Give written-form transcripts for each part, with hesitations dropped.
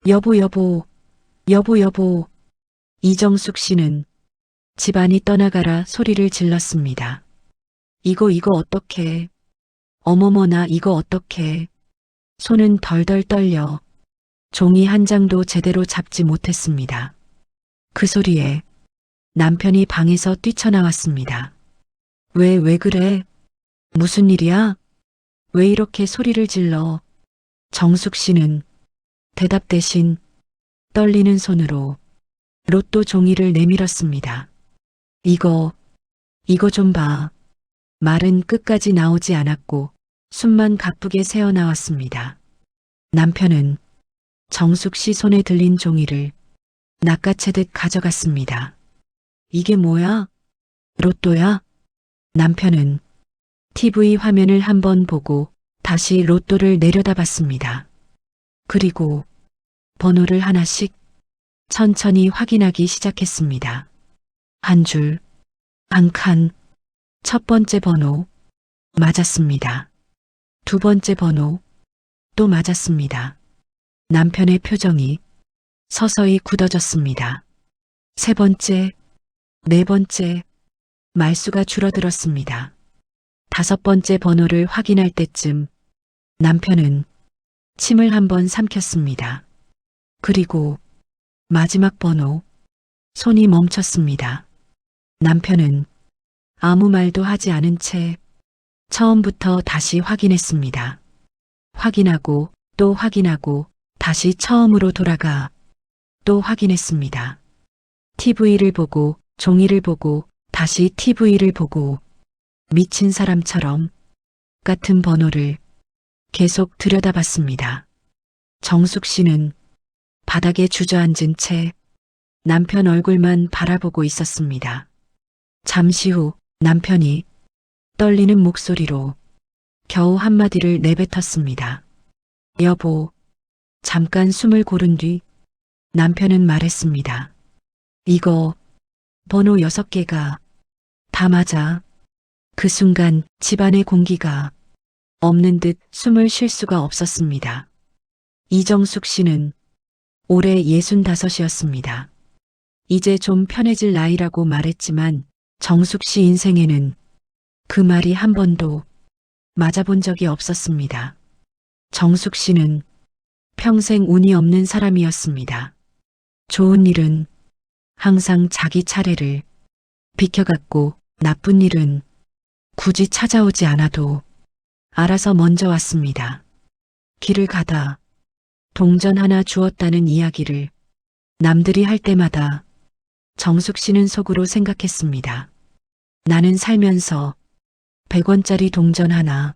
여보, 여보, 여보, 여보. 이정숙 씨는 집안이 떠나가라 소리를 질렀습니다. 이거 어떡해. 어머머나 이거 어떡해. 손은 덜덜 떨려 종이 한 장도 제대로 잡지 못했습니다. 그 소리에 남편이 방에서 뛰쳐나왔습니다. 왜 그래? 무슨 일이야? 왜 이렇게 소리를 질러? 정숙 씨는 대답 대신 떨리는 손으로 로또 종이를 내밀었습니다. 이거 좀 봐. 말은 끝까지 나오지 않았고 숨만 가쁘게 새어나왔습니다. 남편은 정숙 씨 손에 들린 종이를 낚아채듯 가져갔습니다. 이게 뭐야? 로또야? 남편은 TV 화면을 한번 보고 다시 로또를 내려다봤습니다. 그리고 번호를 하나씩 천천히 확인하기 시작했습니다. 한 줄, 한 칸, 첫 번째 번호, 맞았습니다. 두 번째 번호, 또 맞았습니다. 남편의 표정이 서서히 굳어졌습니다. 세 번째, 네 번째, 말수가 줄어들었습니다. 다섯 번째 번호를 확인할 때쯤 남편은 침을 한번 삼켰습니다. 그리고 마지막 번호, 손이 멈췄습니다. 남편은 아무 말도 하지 않은 채 처음부터 다시 확인했습니다. 확인하고 또 확인하고 다시 처음으로 돌아가 또 확인했습니다. TV를 보고 종이를 보고 다시 TV를 보고 미친 사람처럼 같은 번호를 계속 들여다봤습니다. 정숙 씨는 바닥에 주저앉은 채 남편 얼굴만 바라보고 있었습니다. 잠시 후 남편이 떨리는 목소리로 겨우 한마디를 내뱉었습니다. 여보, 잠깐 숨을 고른 뒤 남편은 말했습니다. 이거 번호 6개가 다 맞아. 그 순간 집안의 공기가 없는 듯 숨을 쉴 수가 없었습니다. 이정숙 씨는 올해 65이었습니다. 이제 좀 편해질 나이라고 말했지만 정숙 씨 인생에는 그 말이 한 번도 맞아본 적이 없었습니다. 정숙 씨는 평생 운이 없는 사람이었습니다. 좋은 일은 항상 자기 차례를 비켜갔고 나쁜 일은 굳이 찾아오지 않아도 알아서 먼저 왔습니다. 길을 가다 동전 하나 주었다는 이야기를 남들이 할 때마다 정숙 씨는 속으로 생각했습니다. 나는 살면서 100원짜리 동전 하나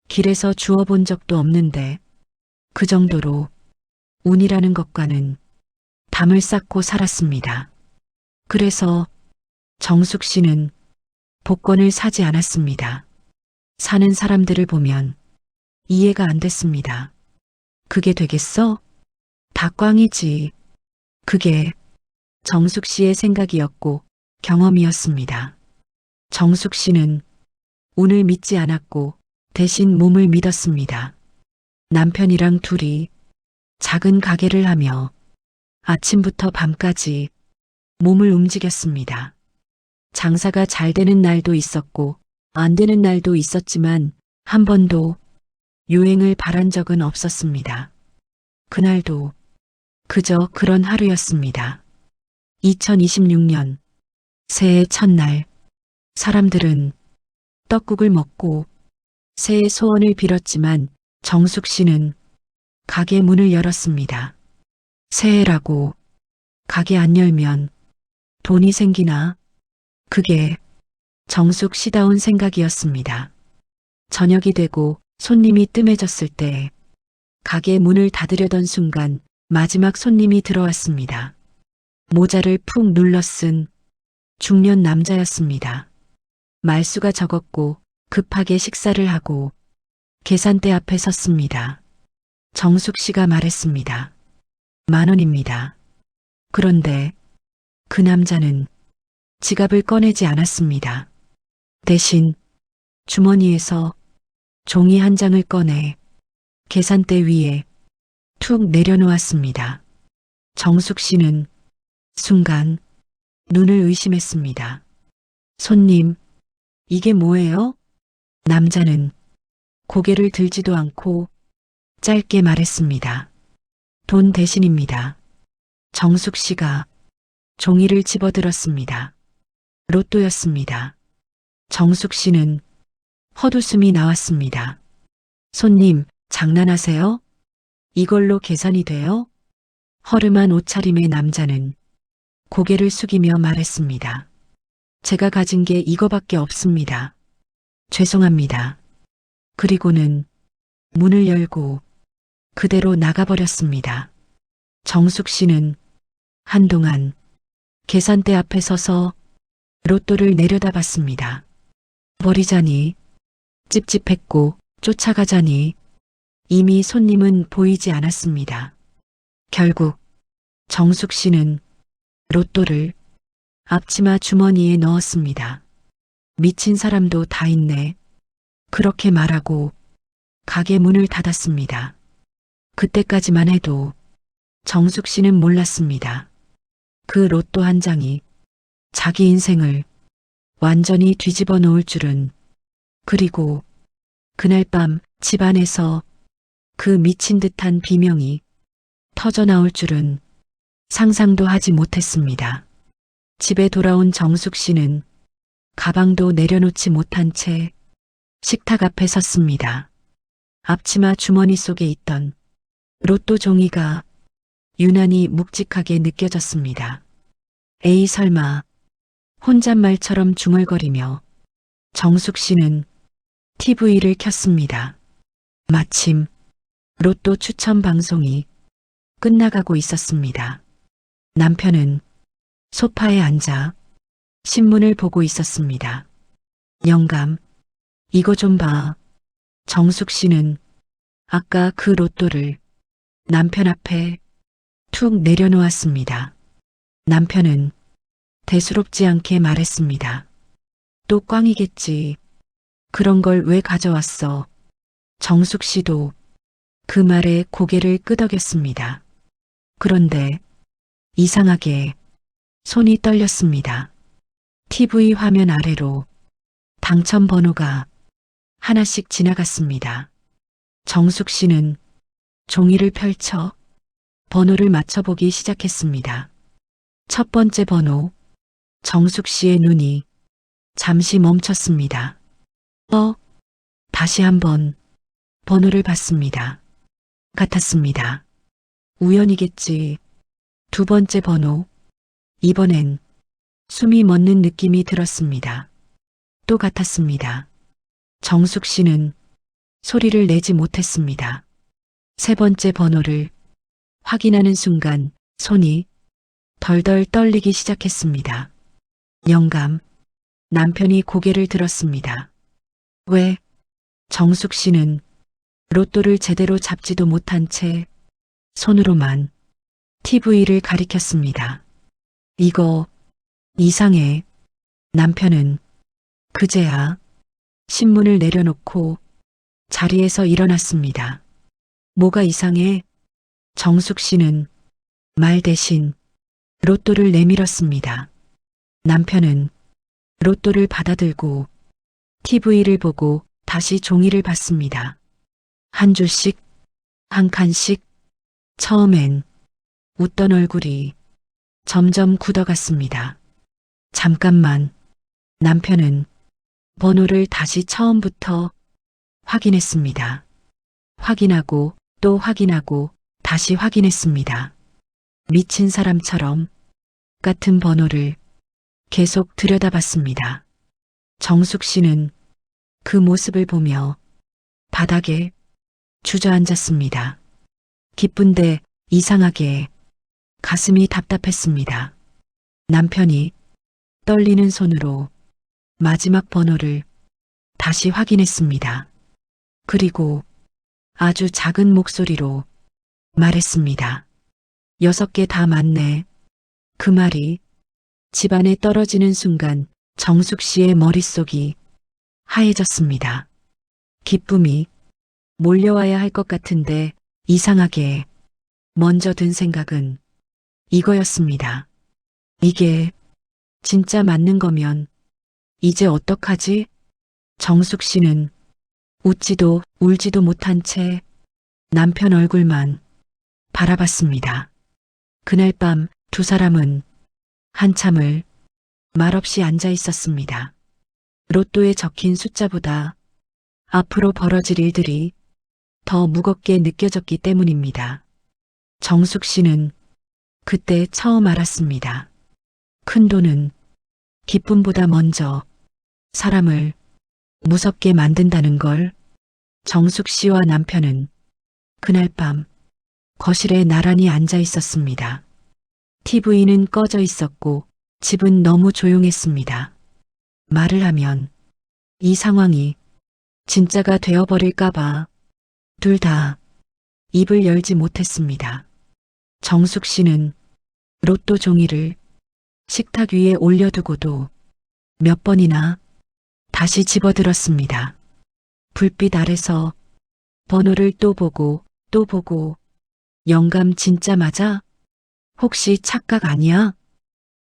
길에서 주워본 적도 없는데 그 정도로 운이라는 것과는 담을 쌓고 살았습니다. 그래서 정숙 씨는 복권을 사지 않았습니다. 사는 사람들을 보면 이해가 안 됐습니다. 그게 되겠어? 다 꽝이지. 그게 정숙 씨의 생각이었고 경험이었습니다. 정숙 씨는 운을 믿지 않았고 대신 몸을 믿었습니다. 남편이랑 둘이 작은 가게를 하며 아침부터 밤까지 몸을 움직였습니다. 장사가 잘 되는 날도 있었고 안 되는 날도 있었지만 한 번도 요행을 바란 적은 없었습니다. 그날도 그저 그런 하루였습니다. 2026년 새해 첫날 사람들은 떡국을 먹고 새해 소원을 빌었지만 정숙 씨는 가게 문을 열었습니다. 새해라고 가게 안 열면 돈이 생기나? 그게 정숙 씨다운 생각이었습니다. 저녁이 되고 손님이 뜸해졌을 때 가게 문을 닫으려던 순간 마지막 손님이 들어왔습니다. 모자를 푹 눌러 쓴 중년 남자였습니다. 말수가 적었고 급하게 식사를 하고 계산대 앞에 섰습니다. 정숙 씨가 말했습니다. 10,000원입니다. 그런데 그 남자는 지갑을 꺼내지 않았습니다. 대신 주머니에서 종이 한 장을 꺼내 계산대 위에 툭 내려놓았습니다. 정숙 씨는 순간 눈을 의심했습니다. 손님, 이게 뭐예요? 남자는 고개를 들지도 않고 짧게 말했습니다. 돈 대신입니다. 정숙 씨가 종이를 집어들었습니다. 로또였습니다. 정숙 씨는 헛웃음이 나왔습니다. 손님, 장난하세요? 이걸로 계산이 돼요? 허름한 옷차림의 남자는 고개를 숙이며 말했습니다. 제가 가진 게 이거밖에 없습니다. 죄송합니다. 그리고는 문을 열고 그대로 나가버렸습니다. 정숙 씨는 한동안 계산대 앞에 서서 로또를 내려다봤습니다. 버리자니 찝찝했고 쫓아가자니 이미 손님은 보이지 않았습니다. 결국 정숙 씨는 로또를 앞치마 주머니에 넣었습니다. 미친 사람도 다 있네. 그렇게 말하고 가게 문을 닫았습니다. 그때까지만 해도 정숙 씨는 몰랐습니다. 그 로또 한 장이 자기 인생을 완전히 뒤집어 놓을 줄은. 그리고 그날 밤 집안에서 그 미친 듯한 비명이 터져 나올 줄은 상상도 하지 못했습니다. 집에 돌아온 정숙 씨는 가방도 내려놓지 못한 채 식탁 앞에 섰습니다. 앞치마 주머니 속에 있던 로또 종이가 유난히 묵직하게 느껴졌습니다. 에이 설마. 혼잣말처럼 중얼거리며 정숙 씨는 TV를 켰습니다. 마침 로또 추천 방송이 끝나가고 있었습니다. 남편은 소파에 앉아 신문을 보고 있었습니다. 영감, 이거 좀 봐. 정숙 씨는 아까 그 로또를 남편 앞에 툭 내려놓았습니다. 남편은 대수롭지 않게 말했습니다. 또 꽝이겠지. 그런 걸 왜 가져왔어? 정숙 씨도 그 말에 고개를 끄덕였습니다. 그런데 이상하게 손이 떨렸습니다. TV 화면 아래로 당첨 번호가 하나씩 지나갔습니다. 정숙 씨는 종이를 펼쳐 번호를 맞춰보기 시작했습니다. 첫 번째 번호. 정숙 씨의 눈이 잠시 멈췄습니다. 다시 한번 번호를 봤습니다. 같았습니다. 우연이겠지. 두 번째 번호. 이번엔 숨이 멎는 느낌이 들었습니다. 또 같았습니다. 정숙 씨는 소리를 내지 못했습니다. 세 번째 번호를 확인하는 순간 손이 덜덜 떨리기 시작했습니다. 영감, 남편이 고개를 들었습니다. 왜? 정숙 씨는 로또를 제대로 잡지도 못한 채 손으로만 TV를 가리켰습니다. 이거 이상해. 남편은 그제야 신문을 내려놓고 자리에서 일어났습니다. 뭐가 이상해? 정숙 씨는 말 대신 로또를 내밀었습니다. 남편은 로또를 받아들고 TV를 보고 다시 종이를 봤습니다. 한 줄씩, 한 칸씩. 처음엔 웃던 얼굴이 점점 굳어갔습니다. 잠깐만. 남편은 번호를 다시 처음부터 확인했습니다. 확인하고 또 확인하고 다시 확인했습니다. 미친 사람처럼 같은 번호를 계속 들여다봤습니다. 정숙 씨는 그 모습을 보며 바닥에 주저앉았습니다. 기쁜데 이상하게 가슴이 답답했습니다. 남편이 떨리는 손으로 마지막 번호를 다시 확인했습니다. 그리고 아주 작은 목소리로 말했습니다. 6개 다 맞네. 그 말이 집안에 떨어지는 순간 정숙 씨의 머릿속이 하얘졌습니다. 기쁨이 몰려와야 할 것 같은데 이상하게 먼저 든 생각은 이거였습니다. 이게 진짜 맞는 거면 이제 어떡하지? 정숙 씨는 웃지도 울지도 못한 채 남편 얼굴만 바라봤습니다. 그날 밤 두 사람은 한참을 말없이 앉아 있었습니다. 로또에 적힌 숫자보다 앞으로 벌어질 일들이 더 무겁게 느껴졌기 때문입니다. 정숙 씨는 그때 처음 알았습니다. 큰 돈은 기쁨보다 먼저 사람을 무섭게 만든다는 걸. 정숙 씨와 남편은 그날 밤 거실에 나란히 앉아 있었습니다. TV는 꺼져 있었고 집은 너무 조용했습니다. 말을 하면 이 상황이 진짜가 되어버릴까봐 둘 다 입을 열지 못했습니다. 정숙 씨는 로또 종이를 식탁 위에 올려두고도 몇 번이나 다시 집어들었습니다. 불빛 아래서 번호를 또 보고 또 보고. 영감 진짜 맞아? 혹시 착각 아니야?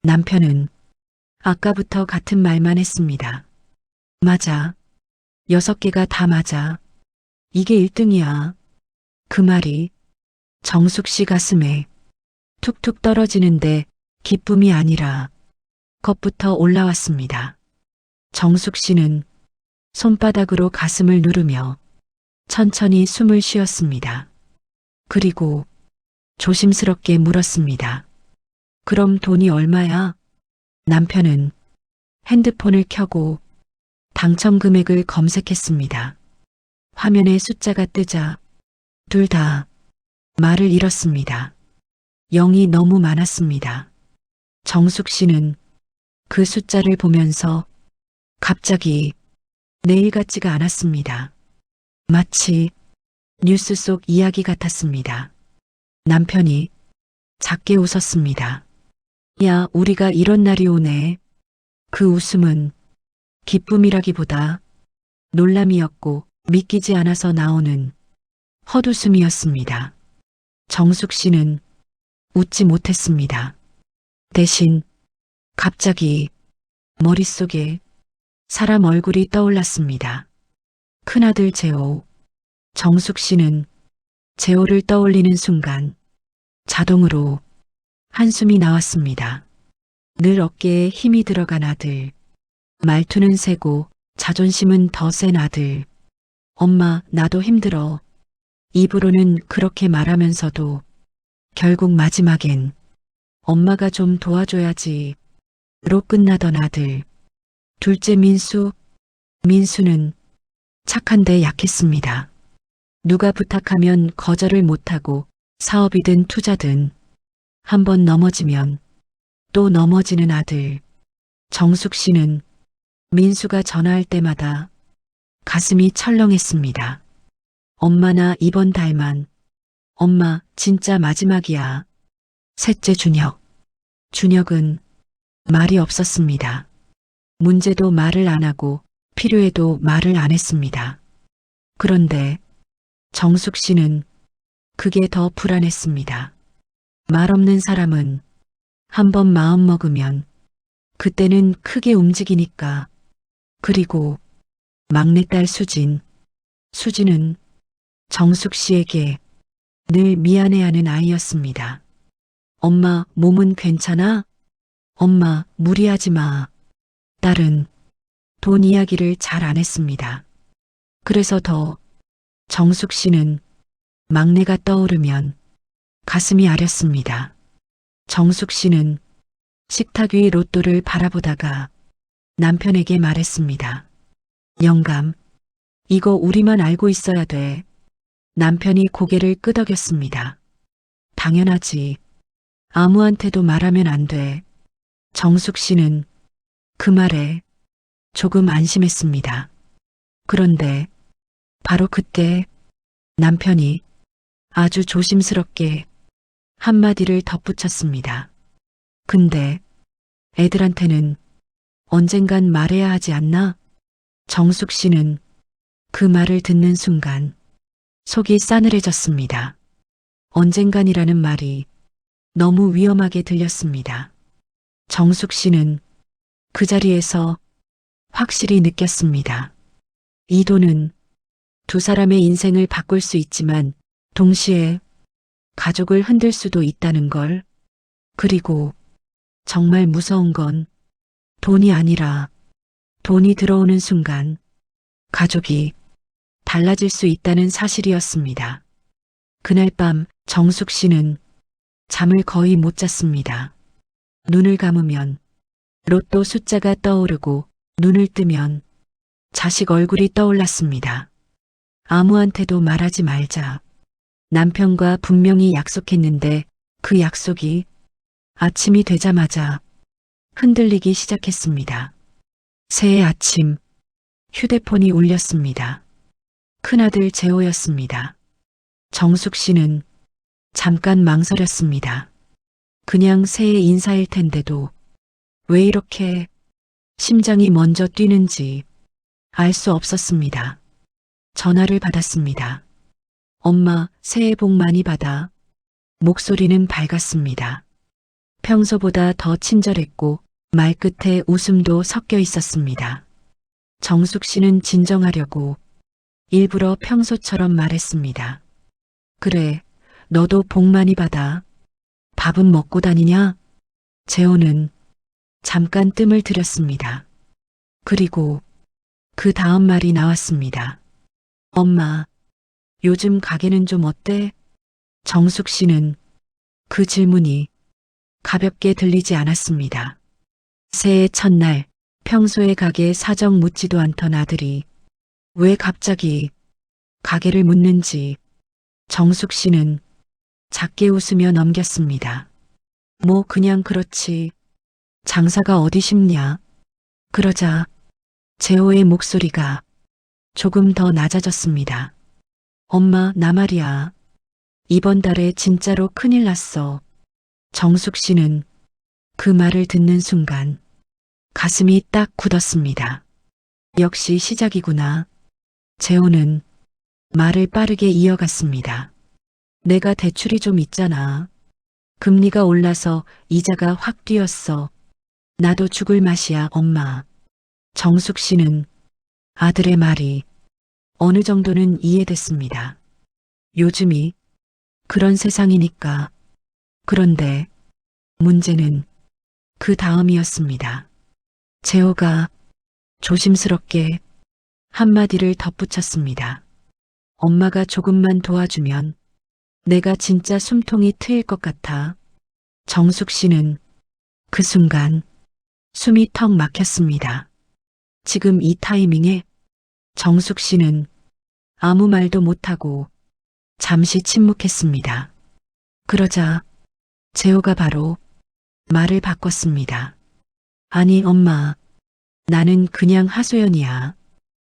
남편은 아까부터 같은 말만 했습니다. 맞아. 6개가 다 맞아. 이게 1등이야. 그 말이 정숙 씨 가슴에 툭툭 떨어지는데 기쁨이 아니라 겁부터 올라왔습니다. 정숙 씨는 손바닥으로 가슴을 누르며 천천히 숨을 쉬었습니다. 그리고 조심스럽게 물었습니다. 그럼 돈이 얼마야? 남편은 핸드폰을 켜고 당첨 금액을 검색했습니다. 화면에 숫자가 뜨자 둘 다 말을 잃었습니다. 0이 너무 많았습니다. 정숙 씨는 그 숫자를 보면서 갑자기 내일 같지가 않았습니다. 마치 뉴스 속 이야기 같았습니다. 남편이 작게 웃었습니다. 야, 우리가 이런 날이 오네. 그 웃음은 기쁨이라기보다 놀람이었고 믿기지 않아서 나오는 헛웃음이었습니다. 정숙 씨는 웃지 못했습니다. 대신 갑자기 머릿속에 사람 얼굴이 떠올랐습니다. 큰아들 재호. 정숙 씨는 재호를 떠올리는 순간 자동으로 한숨이 나왔습니다. 늘 어깨에 힘이 들어간 아들. 말투는 세고 자존심은 더 센 아들. 엄마, 나도 힘들어. 입으로는 그렇게 말하면서도 결국 마지막엔 엄마가 좀 도와줘야지. 로 끝나던 아들. 둘째 민수. 민수는 착한데 약했습니다. 누가 부탁하면 거절을 못하고 사업이든 투자든 한번 넘어지면 또 넘어지는 아들. 정숙 씨는 민수가 전화할 때마다 가슴이 철렁했습니다. 엄마 나 이번 달만. 엄마 진짜 마지막이야. 셋째 준혁. 준혁은 말이 없었습니다. 문제도 말을 안 하고 필요해도 말을 안 했습니다. 그런데 정숙 씨는 그게 더 불안했습니다. 말 없는 사람은 한번 마음 먹으면 그때는 크게 움직이니까. 그리고 막내딸 수진. 수진은 정숙 씨에게 늘 미안해하는 아이였습니다. 엄마, 몸은 괜찮아? 엄마, 무리하지 마. 딸은 돈 이야기를 잘 안 했습니다. 그래서 더 정숙 씨는 막내가 떠오르면 가슴이 아렸습니다. 정숙 씨는 식탁 위 로또를 바라보다가 남편에게 말했습니다. 영감, 이거 우리만 알고 있어야 돼. 남편이 고개를 끄덕였습니다. 당연하지. 아무한테도 말하면 안 돼. 정숙 씨는 그 말에 조금 안심했습니다. 그런데 바로 그때 남편이 아주 조심스럽게 한마디를 덧붙였습니다. 근데 애들한테는 언젠간 말해야 하지 않나? 정숙 씨는 그 말을 듣는 순간 속이 싸늘해졌습니다. 언젠간이라는 말이 너무 위험하게 들렸습니다. 정숙 씨는 그 자리에서 확실히 느꼈습니다. 이 돈은 두 사람의 인생을 바꿀 수 있지만 동시에 가족을 흔들 수도 있다는 걸. 그리고 정말 무서운 건 돈이 아니라 돈이 들어오는 순간 가족이 달라질 수 있다는 사실이었습니다. 그날 밤 정숙 씨는 잠을 거의 못 잤습니다. 눈을 감으면 로또 숫자가 떠오르고 눈을 뜨면 자식 얼굴이 떠올랐습니다. 아무한테도 말하지 말자. 남편과 분명히 약속했는데 그 약속이 아침이 되자마자 흔들리기 시작했습니다. 새해 아침 휴대폰이 울렸습니다. 큰아들 재호였습니다. 정숙 씨는 잠깐 망설였습니다. 그냥 새해 인사일 텐데도 왜 이렇게 심장이 먼저 뛰는지 알 수 없었습니다. 전화를 받았습니다. 엄마, 새해 복 많이 받아. 목소리는 밝았습니다. 평소보다 더 친절했고 말끝에 웃음도 섞여 있었습니다. 정숙 씨는 진정하려고 일부러 평소처럼 말했습니다. 그래, 너도 복 많이 받아. 밥은 먹고 다니냐? 재호는 잠깐 뜸을 들였습니다. 그리고 그 다음 말이 나왔습니다. 엄마, 요즘 가게는 좀 어때? 정숙 씨는 그 질문이 가볍게 들리지 않았습니다. 새해 첫날 평소에 가게 사정 묻지도 않던 아들이 왜 갑자기 가게를 묻는지 정숙 씨는 작게 웃으며 넘겼습니다. 뭐 그냥 그렇지. 장사가 어디 쉽냐. 그러자 재호의 목소리가 조금 더 낮아졌습니다. 엄마, 나 말이야. 이번 달에 진짜로 큰일 났어. 정숙 씨는 그 말을 듣는 순간 가슴이 딱 굳었습니다. 역시 시작이구나. 재호는 말을 빠르게 이어갔습니다. 내가 대출이 좀 있잖아. 금리가 올라서 이자가 확 뛰었어. 나도 죽을 맛이야, 엄마. 정숙 씨는 아들의 말이 어느 정도는 이해됐습니다. 요즘이 그런 세상이니까. 그런데 문제는 그 다음이었습니다. 재호가 조심스럽게 한마디를 덧붙였습니다. 엄마가 조금만 도와주면 내가 진짜 숨통이 트일 것 같아. 정숙 씨는 그 순간 숨이 턱 막혔습니다. 지금 이 타이밍에 정숙 씨는 아무 말도 못하고 잠시 침묵했습니다. 그러자 재호가 바로 말을 바꿨습니다. 아니, 엄마. 나는 그냥 하소연이야.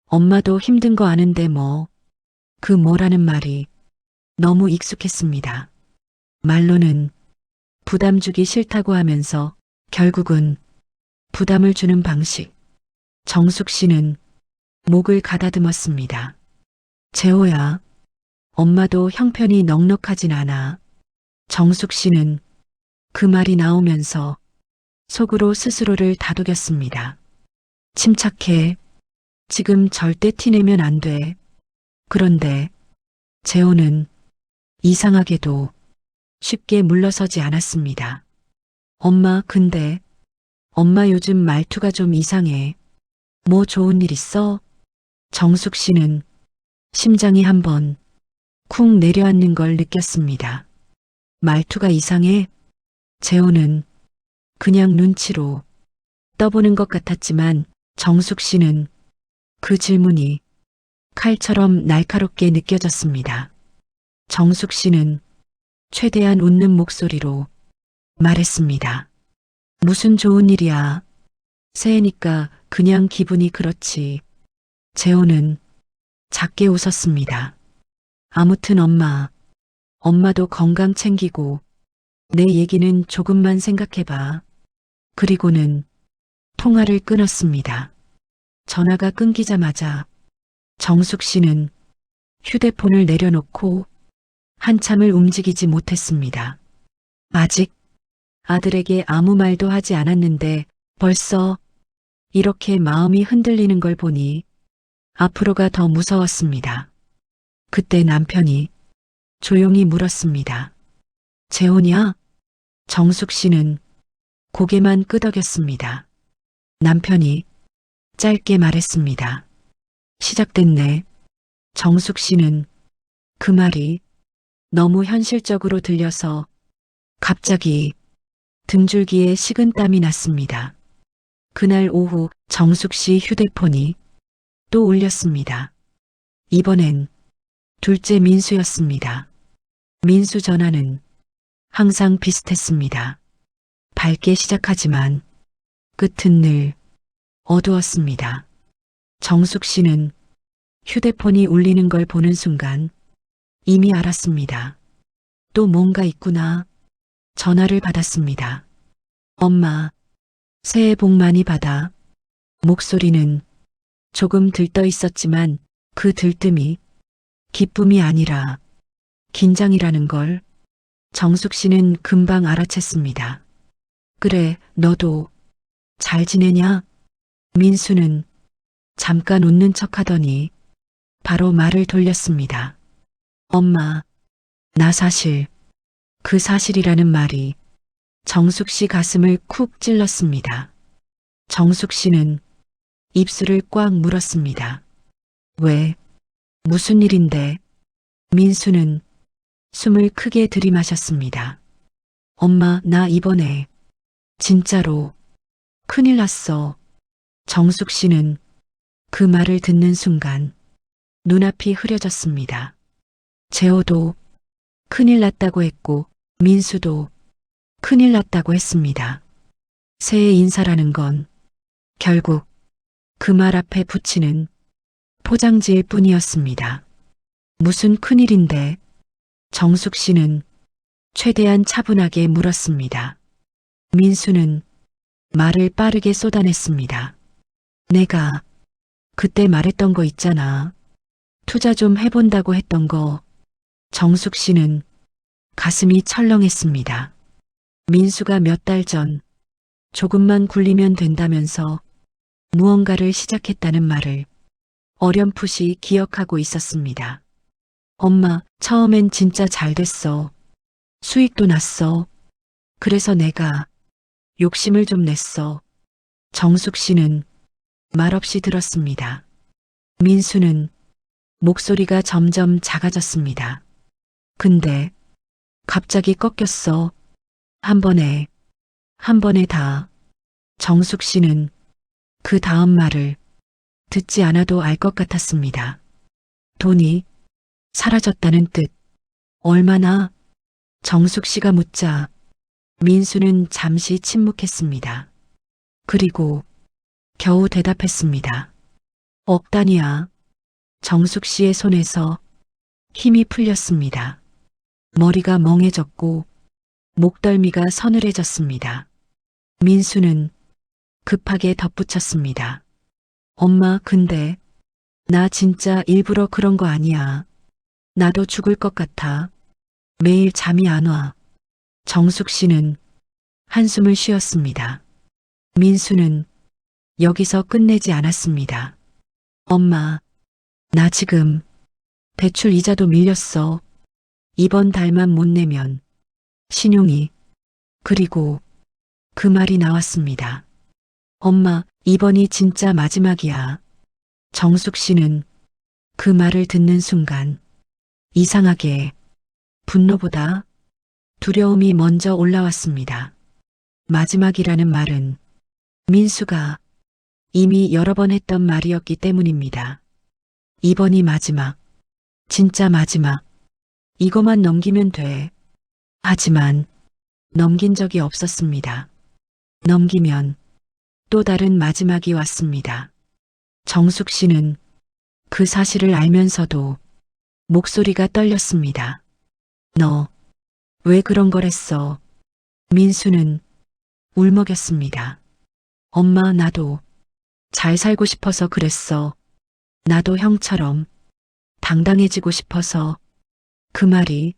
엄마도 힘든 거 아는데 뭐. 그 뭐라는 말이 너무 익숙했습니다. 말로는 부담 주기 싫다고 하면서 결국은 부담을 주는 방식. 정숙 씨는 목을 가다듬었습니다. 재호야, 엄마도 형편이 넉넉하진 않아. 정숙 씨는 그 말이 나오면서 속으로 스스로를 다독였습니다. 침착해. 지금 절대 티내면 안 돼. 그런데 재호는 이상하게도 쉽게 물러서지 않았습니다. 엄마, 근데 엄마 요즘 말투가 좀 이상해. 뭐 좋은 일 있어? 정숙 씨는 심장이 한번 쿵 내려앉는 걸 느꼈습니다. 말투가 이상해? 재호는 그냥 눈치로 떠보는 것 같았지만 정숙 씨는 그 질문이 칼처럼 날카롭게 느껴졌습니다. 정숙 씨는 최대한 웃는 목소리로 말했습니다. 무슨 좋은 일이야. 새해니까 그냥 기분이 그렇지. 재호는 작게 웃었습니다. 아무튼 엄마도 건강 챙기고 내 얘기는 조금만 생각해봐. 그리고는 통화를 끊었습니다. 전화가 끊기자마자 정숙 씨는 휴대폰을 내려놓고 한참을 움직이지 못했습니다. 아직 아들에게 아무 말도 하지 않았는데 벌써 이렇게 마음이 흔들리는 걸 보니 앞으로가 더 무서웠습니다. 그때 남편이 조용히 물었습니다. 재혼이야? 정숙 씨는 고개만 끄덕였습니다. 남편이 짧게 말했습니다. 시작됐네. 정숙 씨는 그 말이 너무 현실적으로 들려서 갑자기 등줄기에 식은땀이 났습니다. 그날 오후 정숙 씨 휴대폰이 또 울렸습니다. 이번엔 둘째 민수였습니다. 민수 전화는 항상 비슷했습니다. 밝게 시작하지만 끝은 늘 어두웠습니다. 정숙 씨는 휴대폰이 울리는 걸 보는 순간 이미 알았습니다. 또 뭔가 있구나. 전화를 받았습니다. 엄마, 새해 복 많이 받아. 목소리는 조금 들떠 있었지만 그 들뜸이 기쁨이 아니라 긴장이라는 걸 정숙 씨는 금방 알아챘습니다. 그래, 너도 잘 지내냐? 민수는 잠깐 웃는 척 하더니 바로 말을 돌렸습니다. 엄마, 나 사실, 그 사실이라는 말이 정숙 씨 가슴을 쿡 찔렀습니다. 정숙 씨는 입술을 꽉 물었습니다. 왜? 무슨 일인데? 민수는 숨을 크게 들이마셨습니다. 엄마, 나 이번에 진짜로 큰일 났어. 정숙 씨는 그 말을 듣는 순간 눈앞이 흐려졌습니다. 재호도 큰일 났다고 했고 민수도 큰일 났다고 했습니다. 새해 인사라는 건 결국 그 말 앞에 붙이는 포장지일 뿐이었습니다. 무슨 큰일인데? 정숙 씨는 최대한 차분하게 물었습니다. 민수는 말을 빠르게 쏟아냈습니다. 내가 그때 말했던 거 있잖아. 투자 좀 해본다고 했던 거. 정숙 씨는 가슴이 철렁했습니다. 민수가 몇 달 전 조금만 굴리면 된다면서 무언가를 시작했다는 말을 어렴풋이 기억하고 있었습니다. 엄마, 처음엔 진짜 잘 됐어. 수익도 났어. 그래서 내가 욕심을 좀 냈어. 정숙 씨는 말없이 들었습니다. 민수는 목소리가 점점 작아졌습니다. 근데 갑자기 꺾였어. 한 번에 다. 정숙 씨는 그 다음 말을 듣지 않아도 알 것 같았습니다. 돈이 사라졌다는 뜻. 얼마나? 정숙 씨가 묻자 민수는 잠시 침묵했습니다. 그리고 겨우 대답했습니다. 억 단위야. 정숙 씨의 손에서 힘이 풀렸습니다. 머리가 멍해졌고 목덜미가 서늘해졌습니다. 민수는 급하게 덧붙였습니다. 엄마, 근데 나 진짜 일부러 그런 거 아니야. 나도 죽을 것 같아. 매일 잠이 안 와. 정숙 씨는 한숨을 쉬었습니다. 민수는 여기서 끝내지 않았습니다. 엄마, 나 지금 대출 이자도 밀렸어. 이번 달만 못 내면 신용이. 그리고 그 말이 나왔습니다. 엄마, 이번이 진짜 마지막이야. 정숙 씨는 그 말을 듣는 순간 이상하게 분노보다 두려움이 먼저 올라왔습니다. 마지막이라는 말은 민수가 이미 여러 번 했던 말이었기 때문입니다. 이번이 마지막, 진짜 마지막. 이거만 넘기면 돼. 하지만 넘긴 적이 없었습니다. 넘기면 또 다른 마지막이 왔습니다. 정숙 씨는 그 사실을 알면서도 목소리가 떨렸습니다. 너 왜 그런 걸 했어? 민수는 울먹였습니다. 엄마, 나도 잘 살고 싶어서 그랬어. 나도 형처럼 당당해지고 싶어서. 그 말이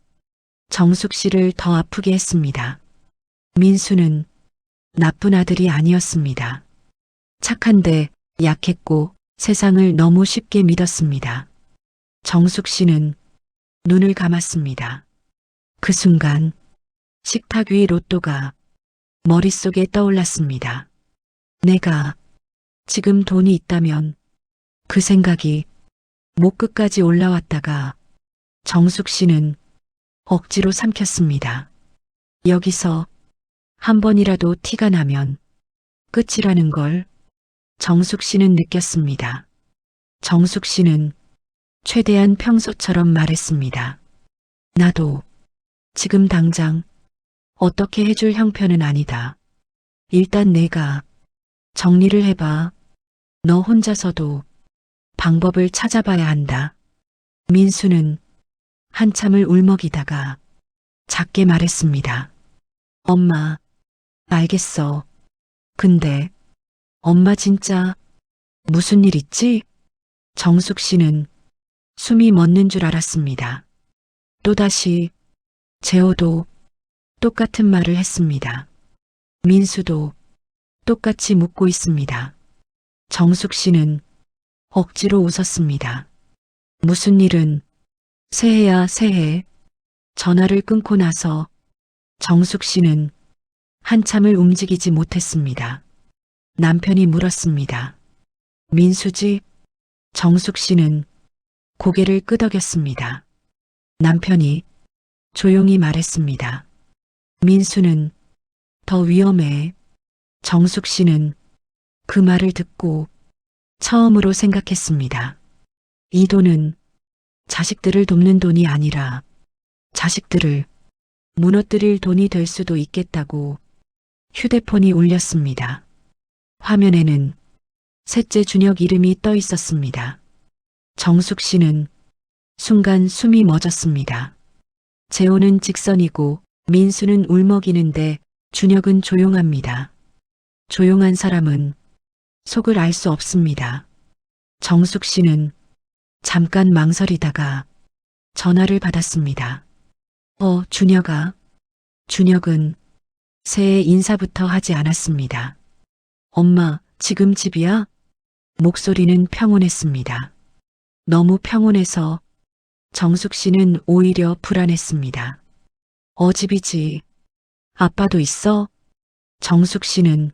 정숙 씨를 더 아프게 했습니다. 민수는 나쁜 아들이 아니었습니다. 착한데 약했고 세상을 너무 쉽게 믿었습니다. 정숙 씨는 눈을 감았습니다. 그 순간 식탁 위 로또가 머릿속에 떠올랐습니다. 내가 지금 돈이 있다면 그 생각이 목 끝까지 올라왔다가 정숙 씨는 억지로 삼켰습니다. 여기서 한 번이라도 티가 나면 끝이라는 걸 정숙 씨는 느꼈습니다. 정숙 씨는 최대한 평소처럼 말했습니다. 나도 지금 당장 어떻게 해줄 형편은 아니다. 일단 내가 정리를 해봐. 너 혼자서도 방법을 찾아봐야 한다. 민수는 한참을 울먹이다가 작게 말했습니다. 엄마, 알겠어. 근데 엄마 진짜 무슨 일 있지? 정숙 씨는 숨이 멎는 줄 알았습니다. 또다시 재호도 똑같은 말을 했습니다. 민수도 똑같이 묻고 있습니다. 정숙 씨는 억지로 웃었습니다. 무슨 일은 새해야 새해. 전화를 끊고 나서 정숙 씨는 한참을 움직이지 못했습니다. 남편이 물었습니다. 민수지? 정숙 씨는 고개를 끄덕였습니다. 남편이 조용히 말했습니다. 민수는 더 위험해. 정숙 씨는 그 말을 듣고 처음으로 생각했습니다. 이 돈은 자식들을 돕는 돈이 아니라 자식들을 무너뜨릴 돈이 될 수도 있겠다고 휴대폰이 울렸습니다. 화면에는 셋째 준혁 이름이 떠 있었습니다. 정숙 씨는 순간 숨이 멎었습니다. 재호는 직선이고 민수는 울먹이는데 준혁은 조용합니다. 조용한 사람은 속을 알 수 없습니다. 정숙 씨는 잠깐 망설이다가 전화를 받았습니다. 준혁아. 준혁은 새해 인사부터 하지 않았습니다. 엄마, 지금 집이야? 목소리는 평온했습니다. 너무 평온해서 정숙 씨는 오히려 불안했습니다. 집이지. 아빠도 있어? 정숙 씨는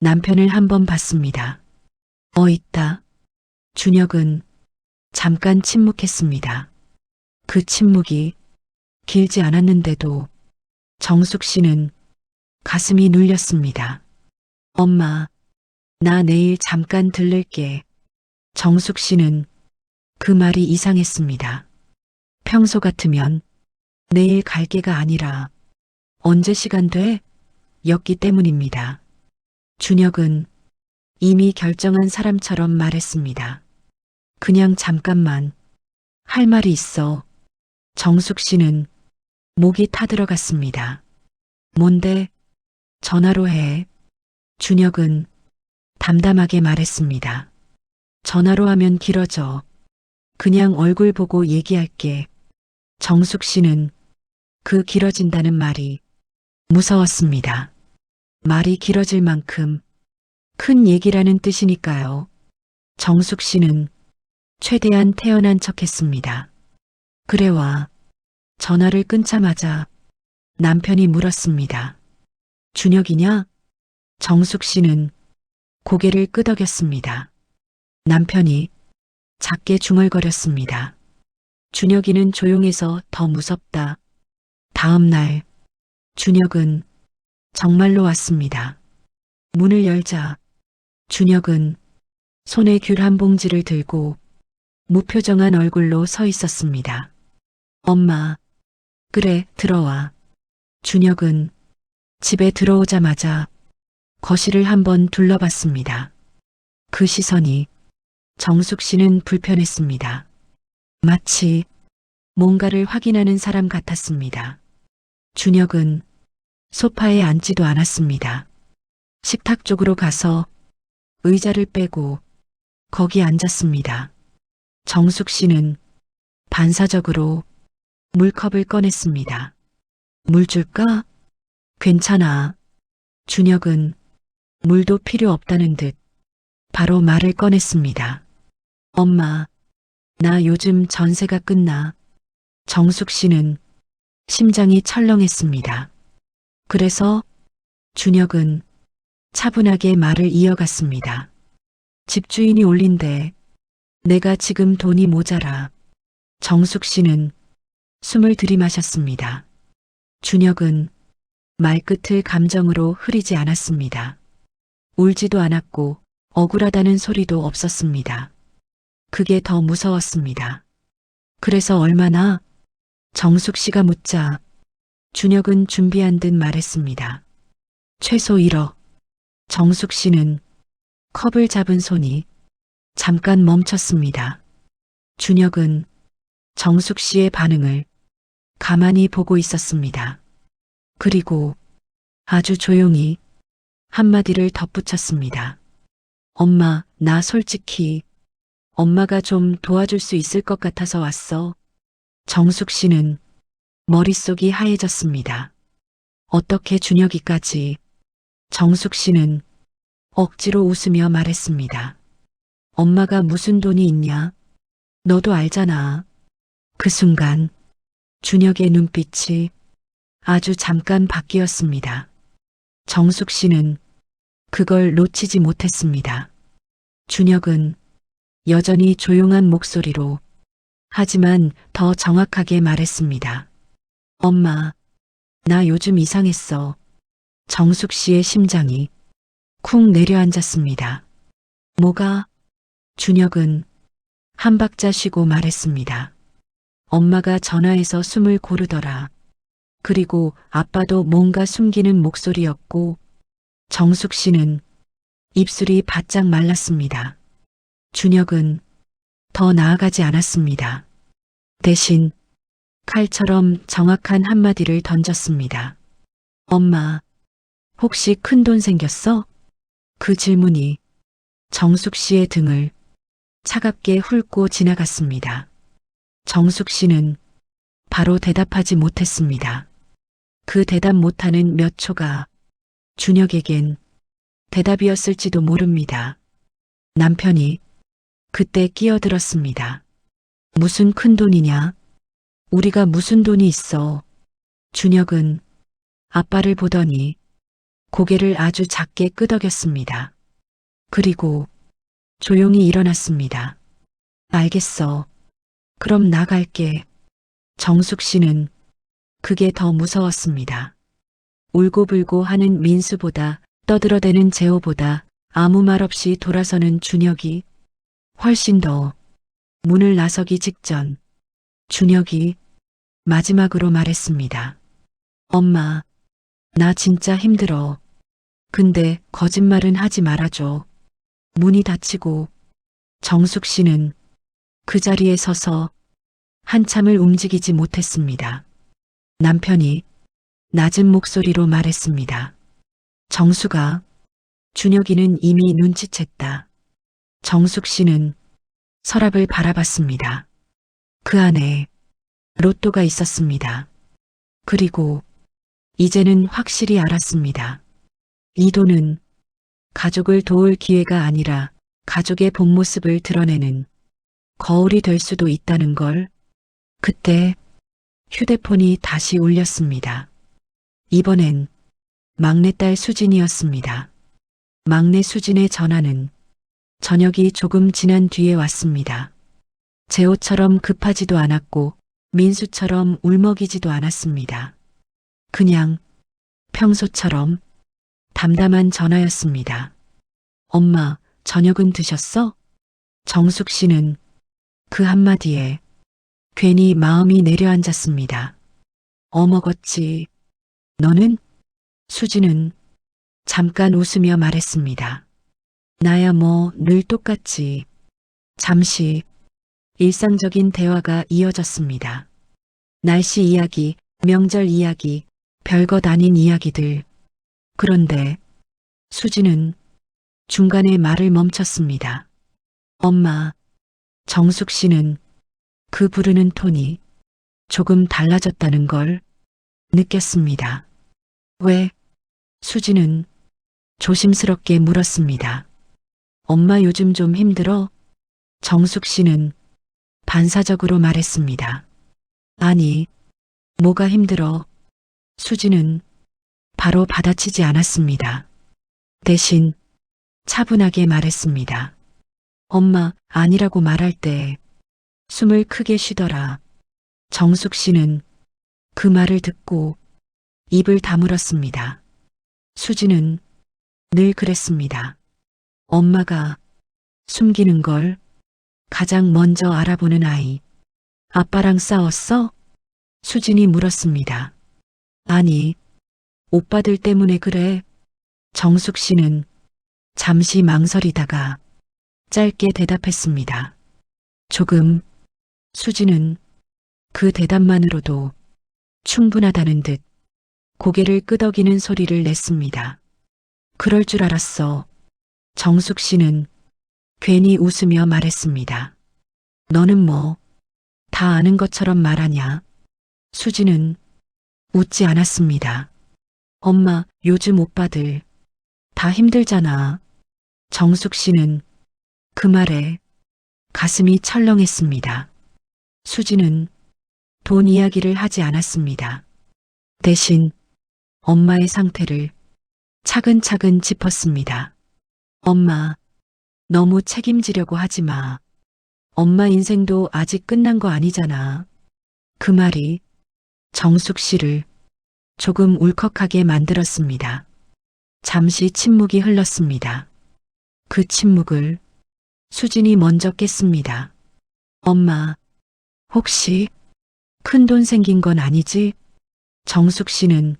남편을 한번 봤습니다. 있다. 준혁은 잠깐 침묵했습니다. 그 침묵이 길지 않았는데도 정숙 씨는 가슴이 눌렸습니다. 엄마, 나 내일 잠깐 들를게. 정숙 씨는 그 말이 이상했습니다. 평소 같으면 내일 갈게가 아니라 언제 시간 돼? 였기 때문입니다. 준혁은 이미 결정한 사람처럼 말했습니다. 그냥 잠깐만. 할 말이 있어. 정숙 씨는 목이 타들어갔습니다. 뭔데? 전화로 해. 준혁은 담담하게 말했습니다. 전화로 하면 길어져. 그냥 얼굴 보고 얘기할게. 정숙 씨는 그 길어진다는 말이 무서웠습니다. 말이 길어질 만큼 큰 얘기라는 뜻이니까요. 정숙 씨는 최대한 태연한 척했습니다. 그래 와. 전화를 끊자마자 남편이 물었습니다. 준혁이냐? 정숙 씨는 고개를 끄덕였습니다. 남편이 작게 중얼거렸습니다. 준혁이는 조용해서 더 무섭다. 다음 날 준혁은 정말로 왔습니다. 문을 열자 준혁은 손에 귤 한 봉지를 들고 무표정한 얼굴로 서 있었습니다. 엄마, 그래, 들어와. 준혁은 집에 들어오자마자 거실을 한번 둘러봤습니다. 그 시선이 정숙 씨는 불편했습니다. 마치 뭔가를 확인하는 사람 같았습니다. 준혁은 소파에 앉지도 않았습니다. 식탁 쪽으로 가서 의자를 빼고 거기 앉았습니다. 정숙 씨는 반사적으로 물컵을 꺼냈습니다. 물 줄까? 괜찮아. 준혁은 물도 필요 없다는 듯 바로 말을 꺼냈습니다. 엄마, 나 요즘 전세가 끝나. 정숙 씨는 심장이 철렁했습니다. 그래서 준혁은 차분하게 말을 이어갔습니다. 집주인이 올린대. 내가 지금 돈이 모자라. 정숙 씨는 숨을 들이마셨습니다. 준혁은 말끝을 감정으로 흐리지 않았습니다. 울지도 않았고 억울하다는 소리도 없었습니다. 그게 더 무서웠습니다. 그래서 얼마나? 정숙 씨가 묻자 준혁은 준비한 듯 말했습니다. 최소 1억. 정숙 씨는 컵을 잡은 손이 잠깐 멈췄습니다. 준혁은 정숙 씨의 반응을 가만히 보고 있었습니다. 그리고 아주 조용히 한마디를 덧붙였습니다. 엄마, 나 솔직히 엄마가 좀 도와줄 수 있을 것 같아서 왔어. 정숙 씨는 머릿속이 하얘졌습니다. 어떻게 준혁이까지? 정숙 씨는 억지로 웃으며 말했습니다. 엄마가 무슨 돈이 있냐? 너도 알잖아. 그 순간 준혁의 눈빛이 아주 잠깐 바뀌었습니다. 정숙 씨는 그걸 놓치지 못했습니다. 준혁은 여전히 조용한 목소리로 하지만 더 정확하게 말했습니다. 엄마, 나 요즘 이상했어. 정숙 씨의 심장이 쿵 내려앉았습니다. 뭐가? 준혁은 한 박자 쉬고 말했습니다. 엄마가 전화해서 숨을 고르더라. 그리고 아빠도 뭔가 숨기는 목소리였고 정숙 씨는 입술이 바짝 말랐습니다. 준혁은 더 나아가지 않았습니다. 대신 칼처럼 정확한 한마디를 던졌습니다. 엄마, 혹시 큰돈 생겼어? 그 질문이 정숙 씨의 등을 차갑게 훑고 지나갔습니다. 정숙 씨는 바로 대답하지 못했습니다. 그 대답 못하는 몇 초가 준혁에겐 대답이었을지도 모릅니다. 남편이 그때 끼어들었습니다. 무슨 큰 돈이냐? 우리가 무슨 돈이 있어? 준혁은 아빠를 보더니 고개를 아주 작게 끄덕였습니다. 그리고 조용히 일어났습니다. 알겠어. 그럼 나갈게. 정숙 씨는 그게 더 무서웠습니다. 울고불고 하는 민수보다 떠들어대는 재호보다 아무 말 없이 돌아서는 준혁이 훨씬 더 문을 나서기 직전 준혁이 마지막으로 말했습니다. 엄마, 나 진짜 힘들어. 근데 거짓말은 하지 말아줘. 문이 닫히고 정숙 씨는 그 자리에 서서 한참을 움직이지 못했습니다. 남편이 낮은 목소리로 말했습니다. 정숙아, 준혁이는 이미 눈치챘다. 정숙 씨는 서랍을 바라봤습니다. 그 안에 로또가 있었습니다. 그리고 이제는 확실히 알았습니다. 이 돈은 가족을 도울 기회가 아니라 가족의 본 모습을 드러내는 거울이 될 수도 있다는 걸. 그때 휴대폰이 다시 울렸습니다. 이번엔 막내딸 수진이었습니다. 막내 수진의 전화는 저녁이 조금 지난 뒤에 왔습니다. 재호처럼 급하지도 않았고 민수처럼 울먹이지도 않았습니다. 그냥 평소처럼 담담한 전화였습니다. 엄마, 저녁은 드셨어? 정숙 씨는 그 한마디에 괜히 마음이 내려앉았습니다. 먹었지. 너는? 수진은 잠깐 웃으며 말했습니다. 나야 뭐 늘 똑같지. 잠시 일상적인 대화가 이어졌습니다. 날씨 이야기, 명절 이야기, 별것 아닌 이야기들. 그런데 수진은 중간에 말을 멈췄습니다. 엄마, 정숙 씨는 그 부르는 톤이 조금 달라졌다는 걸 느꼈습니다. 왜? 수지는 조심스럽게 물었습니다. 엄마 요즘 좀 힘들어? 정숙 씨는 반사적으로 말했습니다. 아니, 뭐가 힘들어? 수지는 바로 받아치지 않았습니다. 대신 차분하게 말했습니다. 엄마, 아니라고 말할 때 숨을 크게 쉬더라. 정숙 씨는 그 말을 듣고 입을 다물었습니다. 수지는 늘 그랬습니다. 엄마가 숨기는 걸 가장 먼저 알아보는 아이. 아빠랑 싸웠어? 수진이 물었습니다. 아니, 오빠들 때문에 그래. 정숙 씨는 잠시 망설이다가 짧게 대답했습니다. 조금. 수지는 그 대답만으로도 충분하다는 듯 고개를 끄덕이는 소리를 냈습니다. 그럴 줄 알았어. 정숙 씨는 괜히 웃으며 말했습니다. 너는 뭐, 다 아는 것처럼 말하냐? 수지는 웃지 않았습니다. 엄마, 요즘 오빠들 다 힘들잖아. 정숙 씨는 그 말에 가슴이 철렁했습니다. 수지는 돈 이야기를 하지 않았습니다. 대신 엄마의 상태를 차근차근 짚었습니다. 엄마, 너무 책임지려고 하지 마. 엄마 인생도 아직 끝난 거 아니잖아. 그 말이 정숙 씨를 조금 울컥하게 만들었습니다. 잠시 침묵이 흘렀습니다. 그 침묵을 수진이 먼저 깼습니다. 엄마, 혹시 큰돈 생긴 건 아니지? 정숙 씨는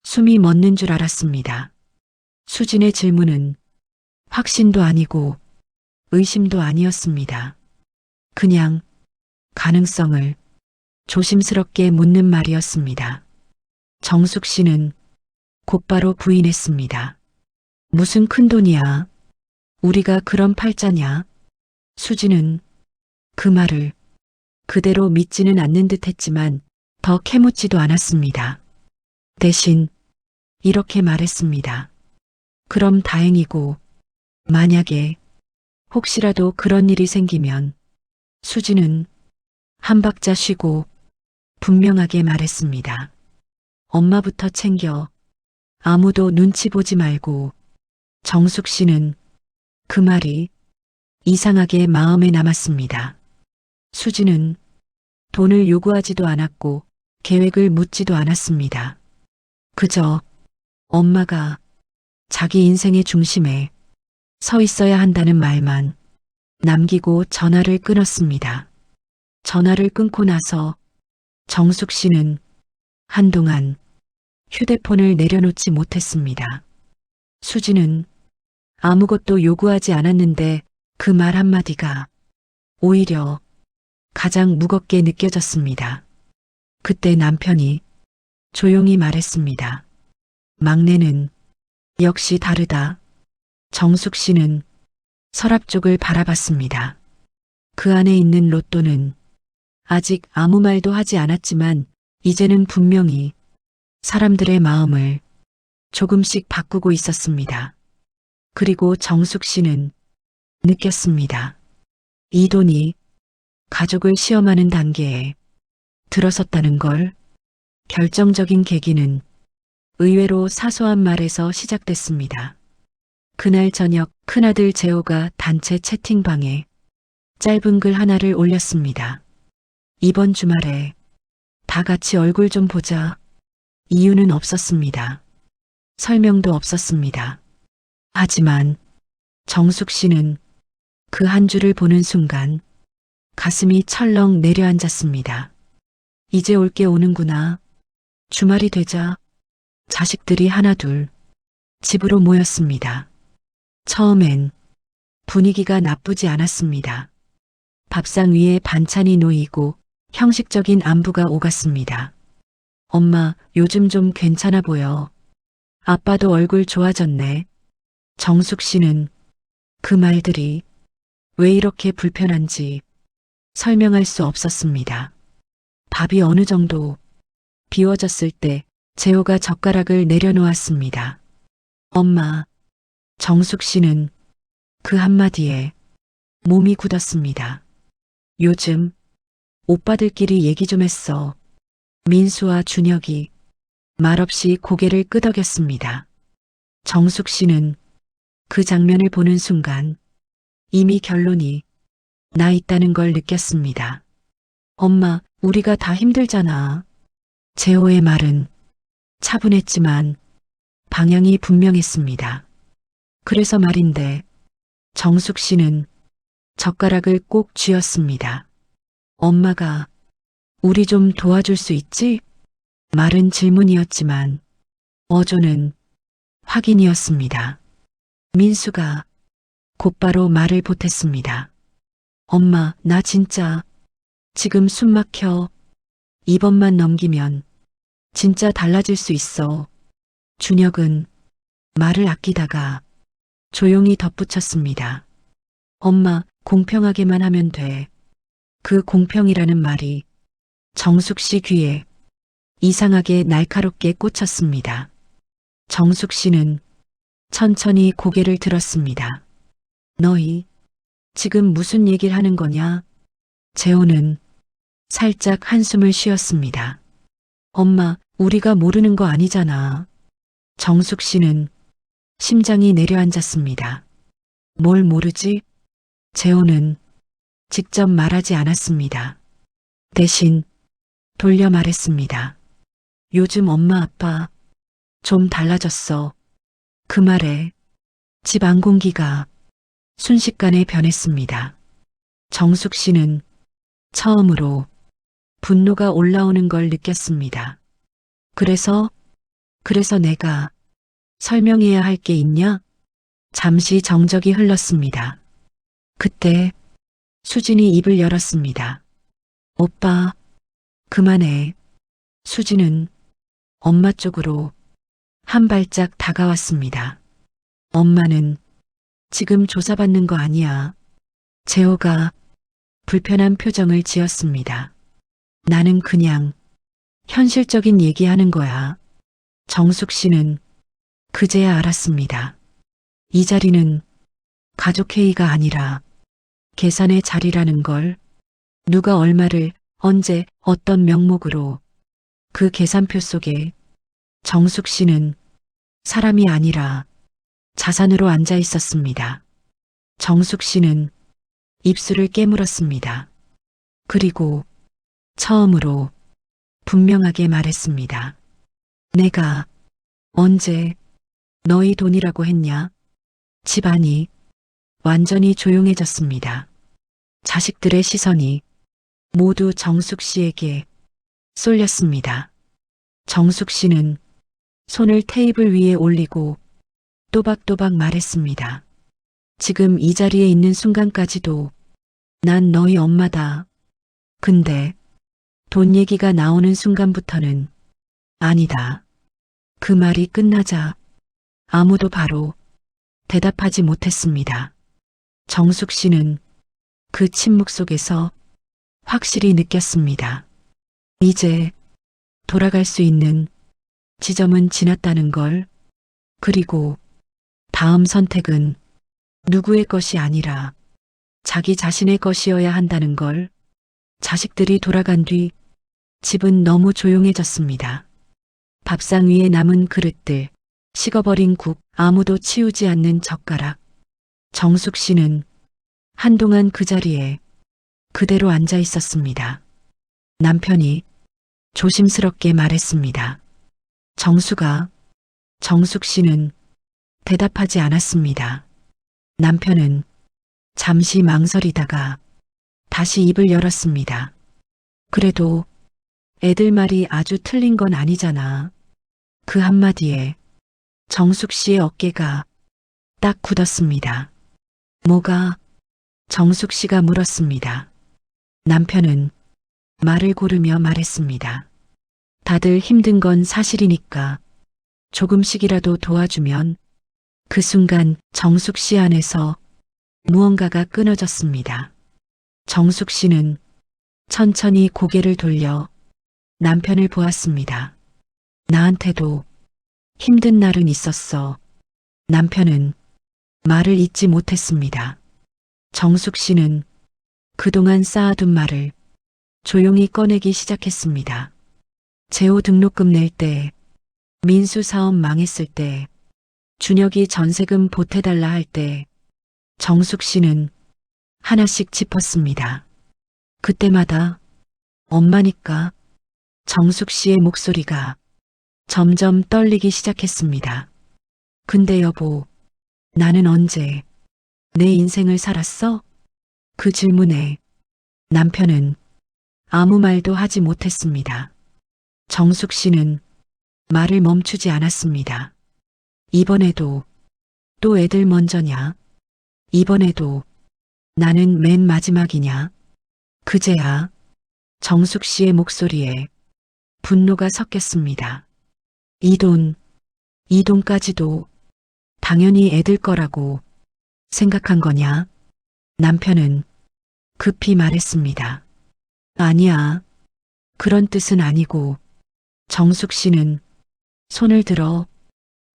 숨이 멎는 줄 알았습니다. 수진의 질문은 확신도 아니고 의심도 아니었습니다. 그냥 가능성을 조심스럽게 묻는 말이었습니다. 정숙 씨는 곧바로 부인했습니다. 무슨 큰돈이야? 우리가 그런 팔자냐? 수지는 그 말을 그대로 믿지는 않는 듯 했지만 더 캐묻지도 않았습니다. 대신 이렇게 말했습니다. 그럼 다행이고, 만약에 혹시라도 그런 일이 생기면 수지는 한 박자 쉬고 분명하게 말했습니다. 엄마부터 챙겨. 아무도 눈치 보지 말고. 정숙 씨는 그 말이 이상하게 마음에 남았습니다. 수지는 돈을 요구하지도 않았고 계획을 묻지도 않았습니다. 그저 엄마가 자기 인생의 중심에 서 있어야 한다는 말만 남기고 전화를 끊었습니다. 전화를 끊고 나서 정숙 씨는 한동안 휴대폰을 내려놓지 못했습니다. 수지는 아무것도 요구하지 않았는데 그 말 한마디가 오히려 가장 무겁게 느껴졌습니다. 그때 남편이 조용히 말했습니다. 막내는 역시 다르다. 정숙 씨는 서랍 쪽을 바라봤습니다. 그 안에 있는 로또는 아직 아무 말도 하지 않았지만 이제는 분명히 사람들의 마음을 조금씩 바꾸고 있었습니다. 그리고 정숙 씨는 느꼈습니다. 이 돈이 가족을 시험하는 단계에 들어섰다는 걸. 결정적인 계기는 의외로 사소한 말에서 시작됐습니다. 그날 저녁 큰아들 재호가 단체 채팅방에 짧은 글 하나를 올렸습니다. 이번 주말에 다 같이 얼굴 좀 보자. 이유는 없었습니다. 설명도 없었습니다. 하지만 정숙 씨는 그 한 줄을 보는 순간 가슴이 철렁 내려앉았습니다. 이제 올 게 오는구나. 주말이 되자 자식들이 하나둘 집으로 모였습니다. 처음엔 분위기가 나쁘지 않았습니다. 밥상 위에 반찬이 놓이고 형식적인 안부가 오갔습니다. 엄마, 요즘 좀 괜찮아 보여. 아빠도 얼굴 좋아졌네. 정숙 씨는 그 말들이 왜 이렇게 불편한지 설명할 수 없었습니다. 밥이 어느 정도 비워졌을 때 재호가 젓가락을 내려놓았습니다. 엄마, 정숙 씨는 그 한마디에 몸이 굳었습니다. 요즘 오빠들끼리 얘기 좀 했어. 민수와 준혁이 말없이 고개를 끄덕였습니다. 정숙 씨는 그 장면을 보는 순간 이미 결론이 나 있다는 걸 느꼈습니다. 엄마, 우리가 다 힘들잖아. 재호의 말은 차분했지만 방향이 분명했습니다. 그래서 말인데 정숙 씨는 젓가락을 꼭 쥐었습니다. 엄마가 우리 좀 도와줄 수 있지? 말은 질문이었지만 어조는 확인이었습니다. 민수가 곧바로 말을 보탰습니다. 엄마, 나 진짜 지금 숨 막혀. 이번만 넘기면 진짜 달라질 수 있어. 준혁은 말을 아끼다가 조용히 덧붙였습니다. 엄마, 공평하게만 하면 돼. 그 공평이라는 말이 정숙 씨 귀에 이상하게 날카롭게 꽂혔습니다. 정숙 씨는 천천히 고개를 들었습니다. 너희 지금 무슨 얘기를 하는 거냐? 재호는 살짝 한숨을 쉬었습니다. 엄마, 우리가 모르는 거 아니잖아. 정숙 씨는 심장이 내려앉았습니다. 뭘 모르지? 재호는 직접 말하지 않았습니다. 대신 돌려 말했습니다. 요즘 엄마 아빠 좀 달라졌어. 그 말에 집 안 공기가 순식간에 변했습니다. 정숙 씨는 처음으로 분노가 올라오는 걸 느꼈습니다. 그래서 내가 설명해야 할 게 있냐? 잠시 정적이 흘렀습니다. 그때 수진이 입을 열었습니다. 오빠, 그만해. 수진은 엄마 쪽으로 한 발짝 다가왔습니다. 엄마는 지금 조사받는 거 아니야. 재호가 불편한 표정을 지었습니다. 나는 그냥 현실적인 얘기하는 거야. 정숙 씨는 그제야 알았습니다. 이 자리는 가족회의가 아니라 계산의 자리라는 걸, 누가 얼마를 언제 어떤 명목으로, 그 계산표 속에 정숙 씨는 사람이 아니라 자산으로 앉아 있었습니다. 정숙 씨는 입술을 깨물었습니다. 그리고 처음으로 분명하게 말했습니다. 내가 언제 너희 돈이라고 했냐? 집안이 완전히 조용해졌습니다. 자식들의 시선이 모두 정숙 씨에게 쏠렸습니다. 정숙 씨는 손을 테이블 위에 올리고 또박또박 말했습니다. 지금 이 자리에 있는 순간까지도 난 너희 엄마다. 근데 돈 얘기가 나오는 순간부터는 아니다. 그 말이 끝나자 아무도 바로 대답하지 못했습니다. 정숙 씨는 그 침묵 속에서 확실히 느꼈습니다. 이제 돌아갈 수 있는 지점은 지났다는 걸, 그리고 다음 선택은 누구의 것이 아니라 자기 자신의 것이어야 한다는 걸. 자식들이 돌아간 뒤 집은 너무 조용해졌습니다. 밥상 위에 남은 그릇들, 식어버린 국, 아무도 치우지 않는 젓가락. 정숙 씨는 한동안 그 자리에 그대로 앉아 있었습니다. 남편이 조심스럽게 말했습니다. 정숙아. 정숙 씨는 대답하지 않았습니다. 남편은 잠시 망설이다가 다시 입을 열었습니다. 그래도 애들 말이 아주 틀린 건 아니잖아. 그 한마디에 정숙 씨의 어깨가 딱 굳었습니다. 뭐가? 정숙 씨가 물었습니다. 남편은 말을 고르며 말했습니다. 다들 힘든 건 사실이니까 조금씩이라도 도와주면. 그 순간 정숙 씨 안에서 무언가가 끊어졌습니다. 정숙 씨는 천천히 고개를 돌려 남편을 보았습니다. 나한테도 힘든 날은 있었어. 남편은 말을 잇지 못했습니다. 정숙 씨는 그동안 쌓아둔 말을 조용히 꺼내기 시작했습니다. 재호 등록금 낼 때, 민수 사업 망했을 때, 준혁이 전세금 보태달라 할 때, 정숙 씨는 하나씩 짚었습니다. 그때마다 엄마니까 정숙 씨의 목소리가 점점 떨리기 시작했습니다. 근데 여보, 나는 언제 내 인생을 살았어? 그 질문에 남편은 아무 말도 하지 못했습니다. 정숙 씨는 말을 멈추지 않았습니다. 이번에도 또 애들 먼저냐? 이번에도 나는 맨 마지막이냐? 그제야 정숙 씨의 목소리에 분노가 섞였습니다. 이 돈까지도 당연히 애들 거라고 생각한 거냐? 남편은 급히 말했습니다. 아니야. 그런 뜻은 아니고. 정숙 씨는 손을 들어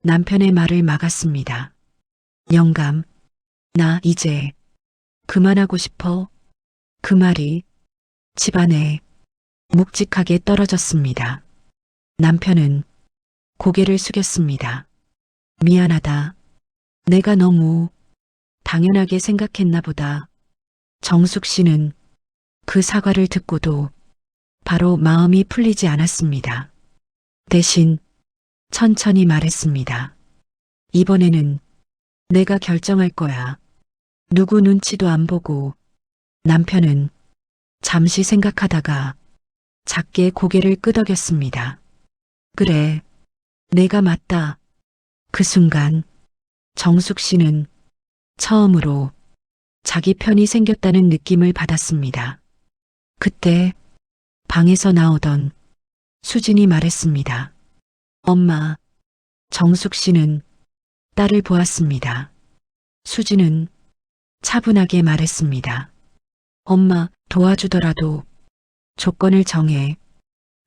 남편의 말을 막았습니다. 영감, 나 이제 그만하고 싶어. 그 말이 집안에 묵직하게 떨어졌습니다. 남편은 고개를 숙였습니다. 미안하다. 내가 너무 당연하게 생각했나 보다. 정숙 씨는 그 사과를 듣고도 바로 마음이 풀리지 않았습니다. 대신 천천히 말했습니다. 이번에는 내가 결정할 거야. 누구 눈치도 안 보고. 남편은 잠시 생각하다가 작게 고개를 끄덕였습니다. 그래, 내가 맞다. 그 순간 정숙 씨는 처음으로 자기 편이 생겼다는 느낌을 받았습니다. 그때 방에서 나오던 수진이 말했습니다. 엄마, 정숙 씨는 딸을 보았습니다. 수진은 차분하게 말했습니다. 엄마, 도와주더라도 조건을 정해.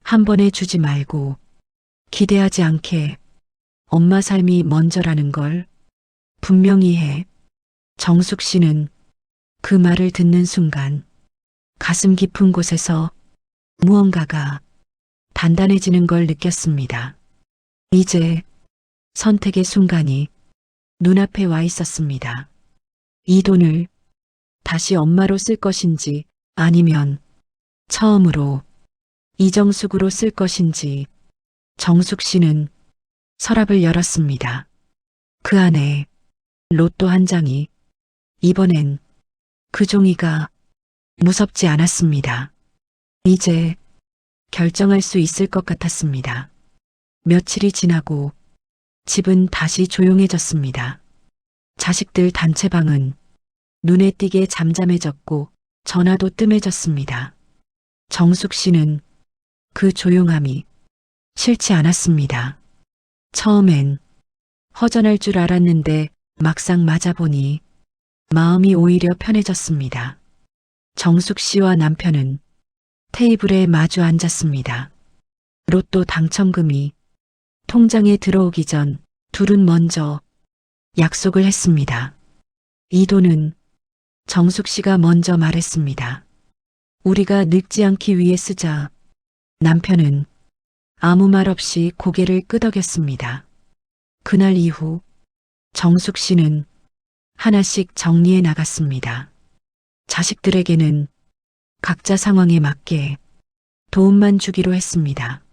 한 번에 주지 말고 기대하지 않게. 엄마 삶이 먼저라는 걸 분명히 해. 정숙 씨는 그 말을 듣는 순간 가슴 깊은 곳에서 무언가가 단단해지는 걸 느꼈습니다. 이제 선택의 순간이 눈앞에 와 있었습니다. 이 돈을 다시 엄마로 쓸 것인지 아니면 처음으로 이정숙으로 쓸 것인지. 정숙 씨는 서랍을 열었습니다. 그 안에 로또 한 장이, 이번엔 그 종이가 무섭지 않았습니다. 이제 결정할 수 있을 것 같았습니다. 며칠이 지나고 집은 다시 조용해졌습니다. 자식들 단체방은 눈에 띄게 잠잠해졌고 전화도 뜸해졌습니다. 정숙 씨는 그 조용함이 싫지 않았습니다. 처음엔 허전할 줄 알았는데 막상 맞아보니 마음이 오히려 편해졌습니다. 정숙 씨와 남편은 테이블에 마주 앉았습니다. 로또 당첨금이 통장에 들어오기 전 둘은 먼저 약속을 했습니다. 이 돈은 정숙 씨가 먼저 말했습니다. 우리가 늙지 않기 위해 쓰자. 남편은 아무 말 없이 고개를 끄덕였습니다. 그날 이후 정숙 씨는 하나씩 정리해 나갔습니다. 자식들에게는 각자 상황에 맞게 도움만 주기로 했습니다.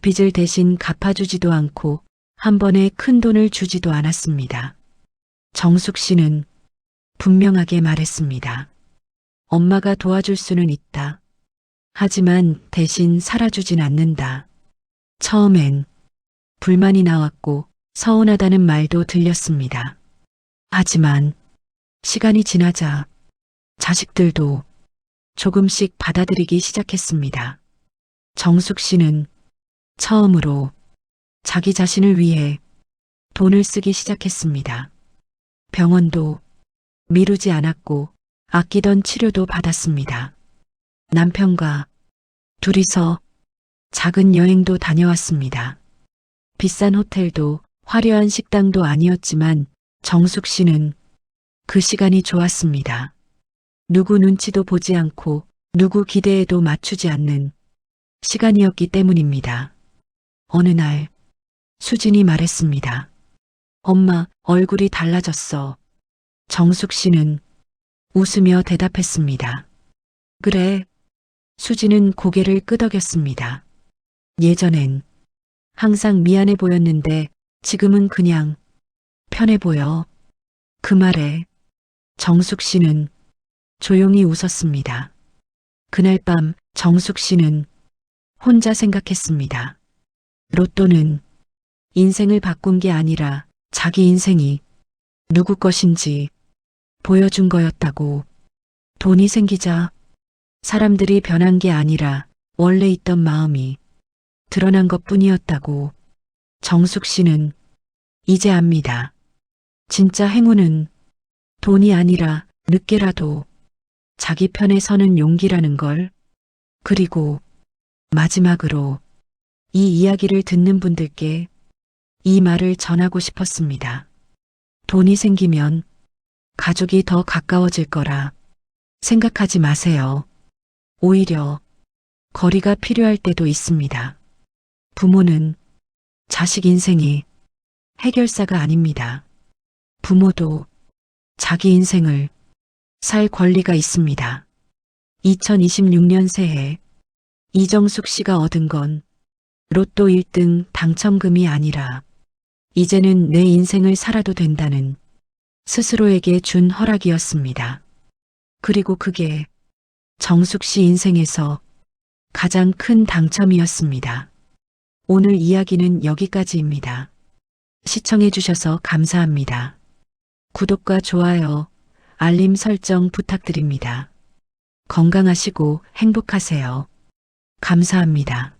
빚을 대신 갚아주지도 않고 한 번에 큰 돈을 주지도 않았습니다. 정숙 씨는 분명하게 말했습니다. 엄마가 도와줄 수는 있다. 하지만 대신 살아주진 않는다. 처음엔 불만이 나왔고 서운하다는 말도 들렸습니다. 하지만 시간이 지나자 자식들도 조금씩 받아들이기 시작했습니다. 정숙 씨는 처음으로 자기 자신을 위해 돈을 쓰기 시작했습니다. 병원도 미루지 않았고 아끼던 치료도 받았습니다. 남편과 둘이서 작은 여행도 다녀왔습니다. 비싼 호텔도 화려한 식당도 아니었지만 정숙 씨는 그 시간이 좋았습니다. 누구 눈치도 보지 않고 누구 기대에도 맞추지 않는 시간이었기 때문입니다. 어느 날 수진이 말했습니다. 엄마, 얼굴이 달라졌어. 정숙 씨는 웃으며 대답했습니다. 그래. 수진은 고개를 끄덕였습니다. 예전엔 항상 미안해 보였는데 지금은 그냥 편해 보여. 그 말에 정숙 씨는 조용히 웃었습니다. 그날 밤 정숙 씨는 혼자 생각했습니다. 로또는 인생을 바꾼 게 아니라 자기 인생이 누구 것인지 보여준 거였다고. 돈이 생기자 사람들이 변한 게 아니라 원래 있던 마음이 드러난 것 뿐이었다고. 정숙 씨는 이제 압니다. 진짜 행운은 돈이 아니라 늦게라도 자기 편에 서는 용기라는 걸. 그리고 마지막으로 이 이야기를 듣는 분들께 이 말을 전하고 싶었습니다. 돈이 생기면 가족이 더 가까워질 거라 생각하지 마세요. 오히려 거리가 필요할 때도 있습니다. 부모는 자식 인생이 해결사가 아닙니다. 부모도 자기 인생을 살 권리가 있습니다. 2026년 새해 이정숙 씨가 얻은 건 로또 1등 당첨금이 아니라 이제는 내 인생을 살아도 된다는 스스로에게 준 허락이었습니다. 그리고 그게 정숙 씨 인생에서 가장 큰 당첨이었습니다. 오늘 이야기는 여기까지입니다. 시청해 주셔서 감사합니다. 구독과 좋아요, 알림 설정 부탁드립니다. 건강하시고 행복하세요. 감사합니다.